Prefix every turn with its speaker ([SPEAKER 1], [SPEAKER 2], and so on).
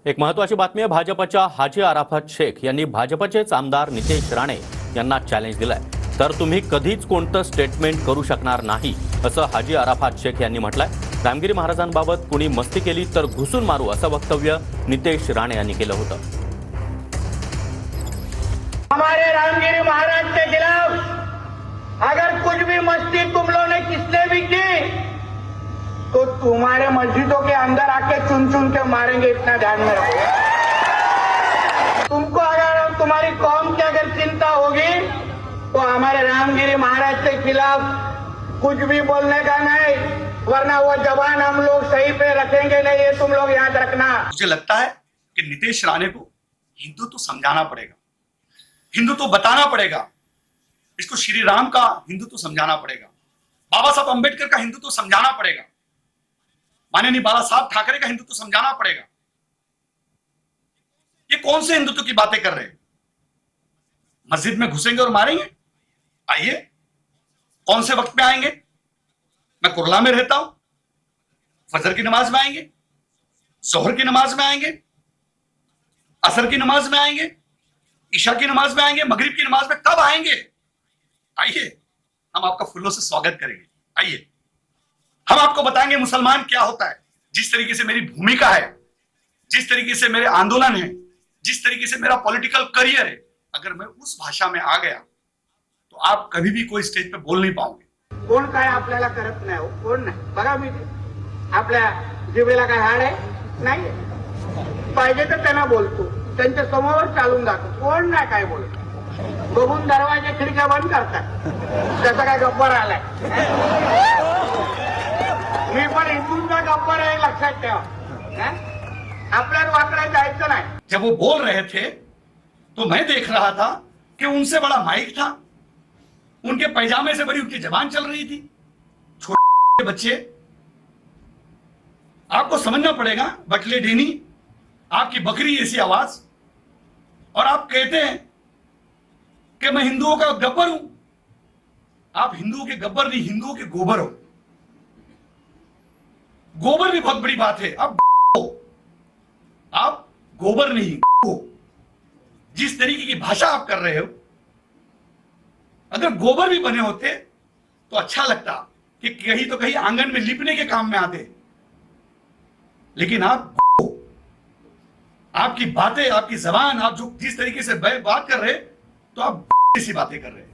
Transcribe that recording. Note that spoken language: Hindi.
[SPEAKER 1] एक महत्वाची बातमी आहे. भाजपच्या हाजी अराफत शेख यांनी भाजपचेच आमदार नितेश राणे यांना चॅलेंज दिलंय. तर तुम्ही कधीच कोणतं स्टेटमेंट करू शकणार नाही असं हाजी अराफत शेख यांनी म्हटलंय. रामगिरी महाराजांबाबत कुणी मस्ती केली तर घुसून मारू असं वक्तव्य नितेश राणे यांनी केलं होतं.
[SPEAKER 2] हमारे रामगिरी महाराज के खिलाफ अगर कुछ भी मस्ती तुम लोगों ने किसने भी की तो तुम्हारे मस्जिदों के अंदर आके चुन चुन के मारेंगे, इतना ध्यान में रखो। तुमको अगर तुम्हारी कौम की अगर चिंता होगी तो हमारे रामगिरी महाराज के खिलाफ कुछ भी बोलने का नहीं, वरना वो जवान हम लोग सही पे रखेंगे नहीं, ये तुम लोग याद रखना।
[SPEAKER 3] मुझे लगता है कि नितेश राणे को हिंदुत्व समझाना पड़ेगा, हिंदुत्व बताना पड़ेगा, इसको श्री राम का हिंदुत्व समझाना पड़ेगा, बाबा साहब अंबेडकर का हिंदुत्व समझाना पड़ेगा, माननीय बाला साहब ठाकरे का हिंदुत्व समझाना पड़ेगा। ये कौन से हिंदुत्व की बातें कर रहे हैं? मस्जिद में घुसेंगे और मारेंगे? आइए, कौन से वक्त में आएंगे? मैं कुरला में रहता हूं, फजर की नमाज में आएंगे, जोहर की नमाज में आएंगे, असर की नमाज में आएंगे, ईशा की नमाज में आएंगे, मगरिब की नमाज में कब आएंगे? आइए, हम आपका फूलों से स्वागत करेंगे। आइए, हम आपको बताएंगे मुसलमान क्या होता है। जिस तरीके से मेरी भूमिका है, जिस तरीके से मेरे आंदोलन है, जिस तरीके से मेरा पॉलिटिकल करियर है, अगर मैं उस भाषा में आ गया तो आप कभी भी कोई स्टेज पे बोल नहीं पाओगे।
[SPEAKER 2] कोण काय आपल्याला करत नाही हो, कोण नाही बघा, मी आपल्या जिभेला काय हाड आहे नाही, पाहिजे तर त्यांना बोलतो, त्यांच्या समोर चालून जातो, कोण नाही काय बोलत, बघून दरवाजे खिडक्या बंद करतात, त्याचा काय गब्बर आलाय। मी पण हिंदूंचा गब्बर आहे, लक्षात ठेवा, आपल्याला वाकड्या जायचं नाही।
[SPEAKER 3] जब वो बोल रहे थे तो मैं देख रहा था कि उनसे बड़ा माइक था, उनके पैजामे से बड़ी उनकी जबान चल रही थी। छोटे बच्चे, आपको समझना पड़ेगा, बकले डेनी, आपकी बकरी ऐसी आवाज, और आप कहते हैं कि मैं हिंदुओं का गब्बर हूं। आप हिंदुओं के गब्बर नहीं, हिंदुओं के गोबर हो। गोबर भी बहुत बड़ी बात है। आप गोबर नहीं, जिस तरीके की भाषा आप कर रहे हो, अगर गोबर भी बने होते तो अच्छा लगता कि कहीं तो कहीं आंगन में लिपने के काम में आते, लेकिन आप, आपकी बातें, आपकी जबान, आप जो जिस तरीके से बात कर रहे तो आप ऐसी बातें कर रहे हैं।